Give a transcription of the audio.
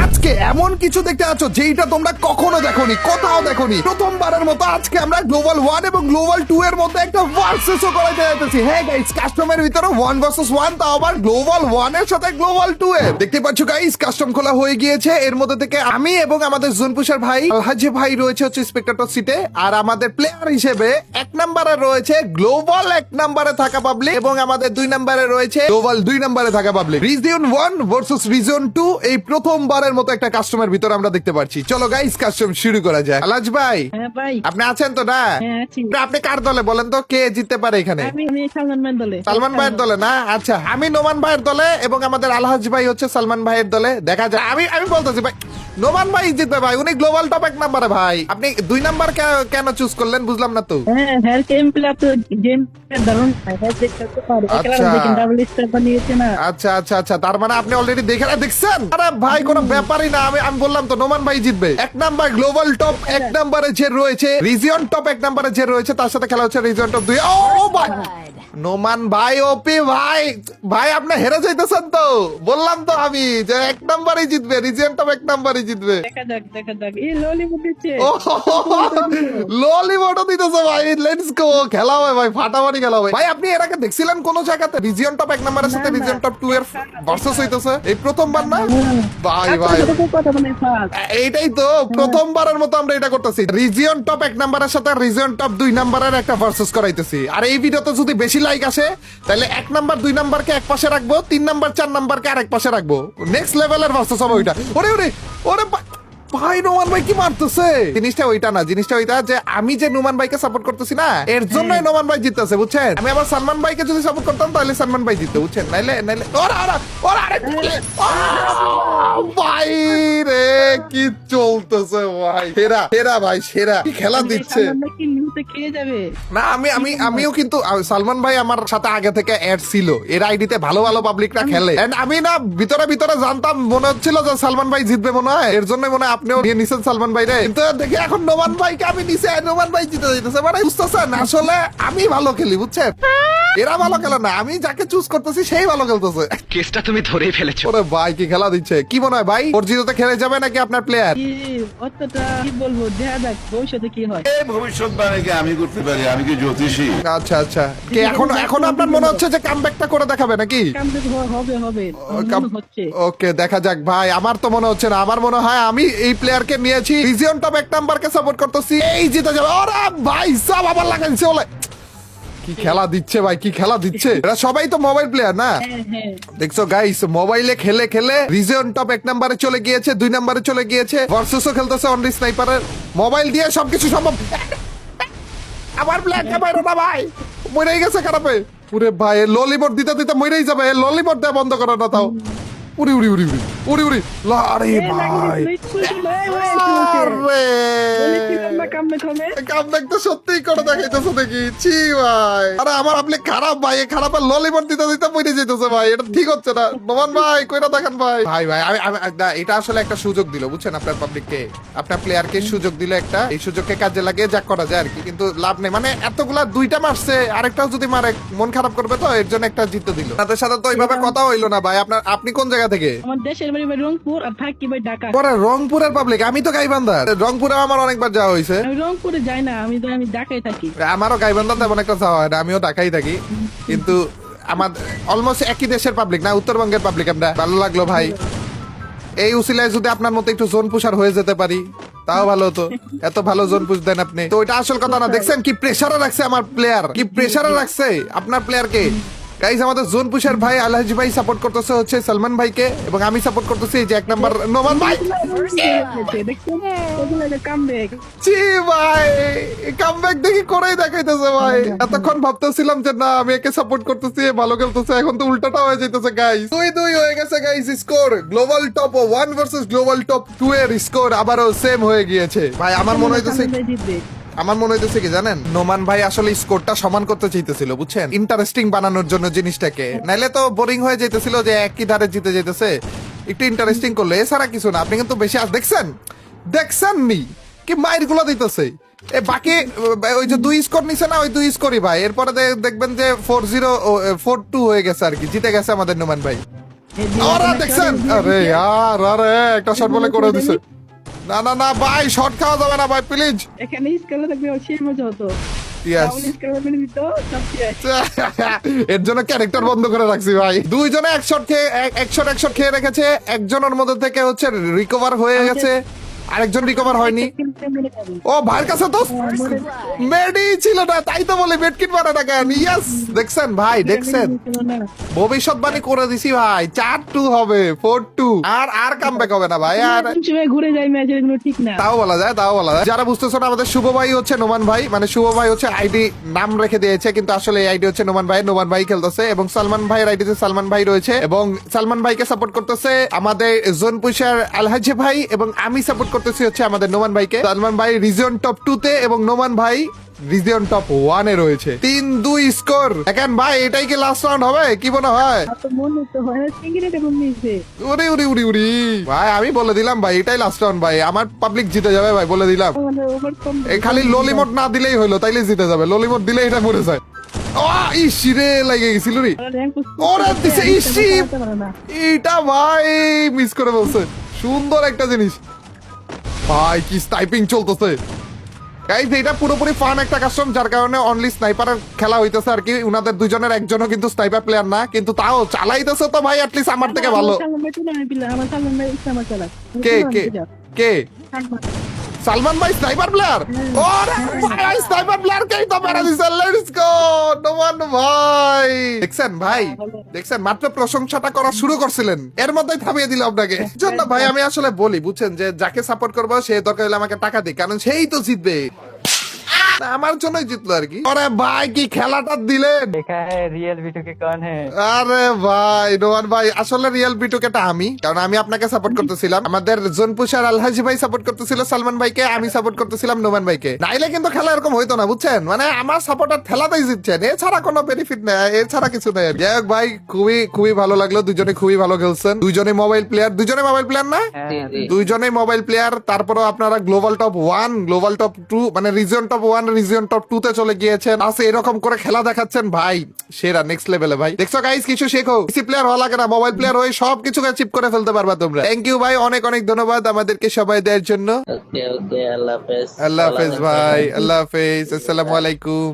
আজকে এমন কিছু দেখতে আছো যেটা তোমরা কখনো দেখোনি, কোথাও দেখোনি। প্রথমবারের মতো আজকে আমরা গ্লোবাল 1 এবং গ্লোবাল 2 এর মধ্যে একটা ভার্সেসও করাইতে যাচ্ছি। হ্যাঁ গাইস, কাস্টমের ভিতরে 1 ভার্সেস 1, তাও আবার গ্লোবাল 1 এর সাথে গ্লোবাল 2 এর। দেখতে পাচ্ছ গাইস, কাস্টম খোলা হয়ে গিয়েছে। এর মধ্যে থেকে আমি এবং আমাদের জোনপুষার ভাই আলহাজি ভাই রয়েছে হচ্ছে স্পেক্টাটর সিটে, আর আমাদের প্লেয়ার হিসেবে 1 নম্বরে রয়েছে গ্লোবাল 1 নম্বরে থাকা পাবলিক, এবং আমাদের 2 নম্বরে রয়েছে গ্লোবাল 2 নম্বরে থাকা পাবলিক। রিজন 1 ভার্সেস রিজন 2 এই প্রথমবারের মতো একটা কাস্টমের ভিতরে আমরা দেখতে পাচ্ছি। চলো গাইস, কাস্টম শুরু করা যায়। আলহাজ ভাই, হ্যাঁ ভাই, আপনি আছেন তো? না, হ্যাঁ আছি। আপনি কার দলে বলেন তো, কে জিততে পারে এখানে? আমি সালমান ভাইয়ের দলে। সালমান ভাইয়ের দলে না? আচ্ছা, আমি নোমান ভাইয়ের দলে এবং আমাদের আলহাজ ভাই হচ্ছে সালমান ভাইয়ের দলে। দেখা যায়। আমি বলতেছি ভাই, নোমান ভাই জিতবে ভাই, উনি গ্লোবাল টপ 1 নম্বরে ভাই। আপনি 2 নাম্বার কেন চুজ করলেন বুঝলাম না তো। হ্যাঁ হ্যাঁ, গেম প্লে তো গেম দারুণ হ্যাঁ, দেখতে তো পারে। আচ্ছা। একলা দেখেন ডাবল স্টার বানিয়েছে না। আচ্ছা আচ্ছা আচ্ছা, তার মানে আপনি অলরেডি দেখছেন। আরে ভাই, কোনো ব্যাপারই না। আমি বললাম তো নোমান ভাই জিতবে। 1 নাম্বার গ্লোবাল টপ 1 নম্বরে যে রয়েছে, রিজিয়ন টপ 1 নম্বরে যে রয়েছে, তার সাথে খেলা হচ্ছে রিজিয়ন টপ 2। ও ভাই, নোমান ভাই ওপি ভাই, ভাই আপনি হেরে যাইতেছেন তো। বললাম তো আমি যে 1 নম্বরই জিতবে, রিজিয়ন টপ 1 নম্বরই জিতবে। দেখা যাক এই ললিপপ দিচ্ছে। ও ললিপটও দিতেছে ভাই। লেটস গো, খেলা হবে ভাই, ফাটাফাটি খেলা হবে ভাই। আপনি এর আগে দেখছিলেন কোন জায়গাতে রিজিয়ন টপ 1 নম্বরের সাথে না, না। রিজিয়ন টপ 2 এর ভার্সেস হইতেছে? এই প্রথমবার না ভাই? ভাই কথা মানে ফাস। এইটাই তো প্রথমবারের মতো আমরা এটা করতেছি। রিজিয়ন টপ 1 নম্বরের সাথে রিজিয়ন টপ 2 নম্বরের একটা ভার্সেস করাইতেছি। আর এই ভিডিওতে যদি বেশি লাইক আসে, তাহলে 1 নাম্বার 2 নাম্বারকে এক পাশে রাখবো, 3 নাম্বার 4 নাম্বারকে আরেক পাশে রাখবো। নেক্সট লেভেলের ভার্সেস হবে ওইটা। ওরে ওরে ওরে ভাই, নোমান ভাই কি মারতেছে? জিনিসটা ওইটা না, জিনিসটা ওইটা যে আমি যে নোমান ভাইকে সাপোর্ট করতেছি না, এর জন্যই নোমান ভাই জিততেছে, বুঝছেন? আমি আবার সালমান ভাইকে যদি সাপোর্ট করতাম তাহলে সালমান ভাই জিততো, বুঝছেন? নাইলে ভাই রে, কি চলতেছে ভাই? সেরা ভাই, সেরা কি খেলা দিচ্ছে। সালমান ভাই কি নিউতে খেয়ে যাবে? না, আমিও কিন্তু সালমান ভাই আমার সাথে আগে থেকে অ্যাড ছিল। এর আইডিতে ভালো ভালো পাবলিকরা খেলে। And আমি না ভিতরে জানতাম, মনে হচ্ছিল যে সালমান ভাই জিতবে মনে হয়। এর জন্য মনে হয় আপনিও নিয়ে নিছেন সালমান ভাই রে। কিন্তু দেখি এখন নোমান ভাইকে আমি নিছি, নোমান ভাই জিতে যাইতেছে। মানে বুঝতেছেন, আসলে আমি ভালো খেলি, বুঝছেন? এরা ভালো খেলে না, আমি যাকে চুজ করতেছি সেই ভালো খেলতেছে। কেসটা তুমি ধরেই ফেলেছো। ওরে ভাই, কি খেলা দিচ্ছে। কি মনে হয় ভাই, ফোরজিতে খেলে যাবে নাকি আপনার প্লেয়ার? কি অতটা কি বলবো, দেখা যাক ভবিষ্যতে কি হয়। এই ভবিষ্যৎবাণী কি আমি করতে পারি? আমি কি জ্যোতিষী? আচ্ছা আচ্ছা, কি এখন আপনার মনে হচ্ছে যে কামব্যাকটা করে দেখাবে নাকি? কামব্যাক হবে মনে হচ্ছে। ওকে, দেখা যাক ভাই। আমার তো মনে হচ্ছে না, আমার মনে হয় আমি এই প্লেয়ারকে নিয়েছি, রিজিয়ন টপ 1 নাম্বারকে সাপোর্ট করতেছি, এই জিতে যাবে। ওরে ভাই সব আবার লাগাইছে বলে। কি খেলা দিচ্ছে ভাই, কি খেলা দিচ্ছে। এরা সবাই তো মোবাইল প্লেয়ার না? হ্যাঁ দেখছো গাইস, মোবাইলে খেলে খেলে রিজিয়ন টপ 1 নম্বরে চলে গিয়েছে, 2 নম্বরে চলে গিয়েছে। ভার্সেসও খেলতেছে অনলি স্নাইপারের। মোবাইল দিয়ে সবকিছু সম্ভব। আবার ব্ল্যাক ক্যামেরা না ভাই, মরেই গেছে খারাপে। পুরে ভাই, ললিপট দিতে দিতে মরেই যাবে। ললিপট দেওয়া বন্ধ করে না তাও। উড়ি উড়ি উড়ি উড়ি উড়ি উড়ি, আরে ভাই, কামব্যাক তো সত্যিই করে দেখাইতেছে দেখি। ছি ভাই, আরে আমার আপনি খারাপ ভাই, খারাপের ললিপট দিতে দিতে মরে যেতেছে ভাই। এটা ঠিক হচ্ছে না। নোমান ভাই কইরা দেখেন ভাই। ভাই না, এটা আসলে একটা সুযোগ দিল, বুঝছেন? আপনার পাবলিককে, আপনার প্লেয়ারকে সুযোগ দিল একটা। এই সুযোগকে কাজে লাগিয়ে যা করা যায় আর কি, কিন্তু লাভ নেই। মানে এতগুলা 2টা মারছে, আরেকটাও যদি মারে মন খারাপ করবে, তো এর জন্য একটা জিতে দিল। তাদের সাথে তো ওইভাবে কথা হইলো না ভাই। আপনি কোন জায়গা থেকে? আমার দেশের বাড়ি রংপুর, আর থাকি ভাই ঢাকা। পরে রংপুরের পাবলিক, আমি তো গাইবান্ধার। রংপুরে আমার অনেকবার যাওয়া হয়েছে। আমি রংপুরে যাই না, আমি ঢাকায় থাকি। আমারও গাইবান্ধা তেমন একটা যাওয়া হয় না, আমিও ঢাকায় থাকি। কিন্তু আমার অলমোস্ট একই দেশের পাবলিক না, উত্তরবঙ্গের পাবলিক আমরা। ভালো লাগলো ভাই। এই উসিলায় যদি আপনার মতো একটু জোন পুষার হয়ে যেতে পারি, তাও ভালো হতো। এত ভালো জোন পুষ দেন আপনি। তো ওইটা আসল কথা না। দেখছেন কি প্রেসারে রাখছে আমার প্লেয়ার, কি প্রেসারে রাখছে আপনার প্লেয়ারকে। গাইস, আমাদের জোন পুষার ভাই আলহাজি ভাই সাপোর্ট করতেছে হচ্ছে সালমান ভাইকে, এবং আমি সাপোর্ট করতেছি এই যে 1 নাম্বার নোমান ভাই। জি ভাই, কামব্যাক দেখি করেই দেখাইতেছে ভাই। এতক্ষণ ভাবতেছিলাম যে না, আমি একে সাপোর্ট করতেছি, ভালো খেলতেছে, এখন তো উল্টাটা হয়ে যাইতেছে গাইস। 2-2 হয়ে গেছে guys score. Global top 1 versus global top 2 এর স্কোর আবারও সেম হয়ে গিয়েছে ভাই। আমার মনে হইতেছে কি জানেন, নোমান ভাই আসলে স্কোরটা সমান করতে চাইতেছিল, বুঝছেন? ইন্টারেস্টিং বানানোর জন্য জিনিসটাকে। নাইলে তো বোরিং হয়ে যাইতেছিল যে একই ধারে জিতে যাইতেছে। একটু ইন্টারেস্টিং করলে, এছাড়া কিছু না। আপনি কিন্তু বেশি দেখছেন নি কি মাইর গুলো দিতেছে। এ বাকি ওই যে 2 স্কোর নিছে না, ওই 2 স্কোরই ভাই। এরপরে দেখবেন যে 4-0 4-2 হয়ে গেছে আর কি, জিতে গেছে আমাদের নোমান ভাই। ওরা দেখছেন, আরে ইয়ার, আরে একটা শট বলে করে দিছে। না না না ভাই, শট খাওয়া যাবে না ভাই, প্লিজ। এখানে স্কেলে থাকবে সেই মজা হতো। ইয়েস, রাহুল স্কেলে মেরে দিত সব শেষ। এর জন্য ক্যারেক্টার বন্ধ করে রাখছি ভাই। দুইজনে এক শট খেয়ে রেখেছে, একজনের মধ্যে থেকে হচ্ছে রিকভার হয়ে গেছে, আরেকজন রিকভার হয়নি। ও ভাইয়ের কাছে তো মেডি ছিল না, তাই তো বলে মেডকিট মারা না কেন। ইয়েস, দেখছেন ভাই, দেখছেন ভবিষ্যৎবাণী করে দিছি ভাই, 4-2 হবে, 4-2, আর কামব্যাক হবে না ভাই। আর কোন সময় ঘুরে যায় ম্যাচ, এগুলো ঠিক না। তাও বলা যায়, তাও বলা যায়। যারা বুঝতেছো না, আমাদের শুভ ভাই হচ্ছে নোমান ভাই, মানে শুভ ভাই হচ্ছে আইডি নাম রেখে দিয়েছে, কিন্তু আসলে এই আইডি হচ্ছে নোমান ভাই। নোমান ভাই খেলতেছে এবং সালমান ভাইয়ের আইডিতে সালমান ভাই রয়েছে, এবং সালমান ভাইকে সাপোর্ট করতেছে আমাদের জোন পুষার আলহাজি ভাই, এবং আমি সাপোর্ট করতেছি হচ্ছে আমাদের নোমান ভাইকে। সালমান ভাই রিজিয়ন টপ 2 তে এবং নোমান ভাই রিজিয়ন টপ 1 এ রয়েছে। 3-2 স্কোর। এখন ভাই এটাই কি লাস্ট রাউন্ড হবে, কি মনে হয়? আর তো মনে তো হয় না, সিঙ্গিরে কেমন নিয়েছে। উরি উরি উরি উরি ভাই, আমি বলে দিলাম ভাই, এটাই লাস্ট রাউন্ড ভাই, আমার পাবলিক জিতে যাবে ভাই, বলে দিলাম। মানে ওভারকম এই খালি ললিমট না দিলেই হলো, তাইলে জিতে যাবে। ললিমট দিলে এটা মরে যায়। ইসিরে লাগে গেছিল রে, ওরা দিছে ইসি। এটা ভাই মিস করে বলছে, সুন্দর একটা জিনিস ভাই, কি স্নাইপিং চলতেছে গাইস। এটা পুরোপুরি ফান একটা কাস্টম, যার কারণে অনলি স্নাইপারের খেলা হইতেছে আর কি। উনাদের দুজনের একজনও কিন্তু স্নাইপার প্লেয়ার না, কিন্তু তাও চালাইতেছে তো ভাই, অ্যাটলিস্ট আমার থেকে ভালো। কে কে কে সালমান ভাই স্নাইপার প্লেয়ার? ওরে ভাই, স্নাইপার প্লেয়ার কেই তো মেরে দিছে। লেটস গো নোমান ভাই। দেখছেন ভাই, দেখছেন, মাত্র প্রশংসাটা করা শুরু করছিলেন, এর মধ্যেই থামিয়ে দিল আপনাকে। জন্য ভাই আমি আসলে বলি, বুঝছেন, যে যাকে সাপোর্ট করবো সে দরকার হলে আমাকে টাকা দিই, কারণ সেই তো জিতবে। না, আমার জন্যই জিতলো আর কি। আরে ভাই, কি খেলাটা দিলেন। देखा है रियल वीटू के कौन है। আরে ভাই নোমান ভাই, আসলে রিয়েল বিটুকেটা আমি, কারণ আমি আপনাকে সাপোর্ট করতেছিলাম, আমাদের জোনপুষার আলহাজি ভাই সাপোর্ট করতেছিল সালমান ভাইকে, আমি সাপোর্ট করতেছিলাম নোমান ভাইকে। নাইলে কিন্তু খেলা এরকম হইতো না, বুঝছেন, মানে আমার সাপোর্টার ঠেলাতেই জিতছেন, এছাড়া কোনো বেনিফিট নেই, এছাড়া কিছু নেই। যাই হোক ভাই, খুবই খুবই ভালো লাগলো, দুজনে খুবই ভালো খেলছেন। দুজনে মোবাইল প্লেয়ার, দুজনে মোবাইল প্লেয়ার না, দুইজনেই মোবাইল প্লেয়ার। তারপরেও আপনারা গ্লোবাল টপ 1, গ্লোবাল টপ 2, মানে রিজিয়ন টপ 1, রিজিয়ন টপ 2 তে চলে গিয়েছেন। আছে এরকম করে খেলা দেখাচ্ছেন ভাই, সেরা, নেক্সট লেভেলে ভাই। দেখছো গাইস, কিছু শেখো, পিসি প্লেয়ার হওয়া লাগে না, মোবাইল প্লেয়ার হয়ে সব কিছু অ্যাচিভ করে ফেলতে পারবা তোমরা। থ্যাংক ইউ ভাই, অনেক অনেক ধন্যবাদ আমাদেরকে সময় দেওয়ার জন্য। ওকে ওকে, আল্লাহ হাফেজ। আল্লাহ হাফেজ ভাই, আল্লাহ হাফেজ, আসসালামু আলাইকুম।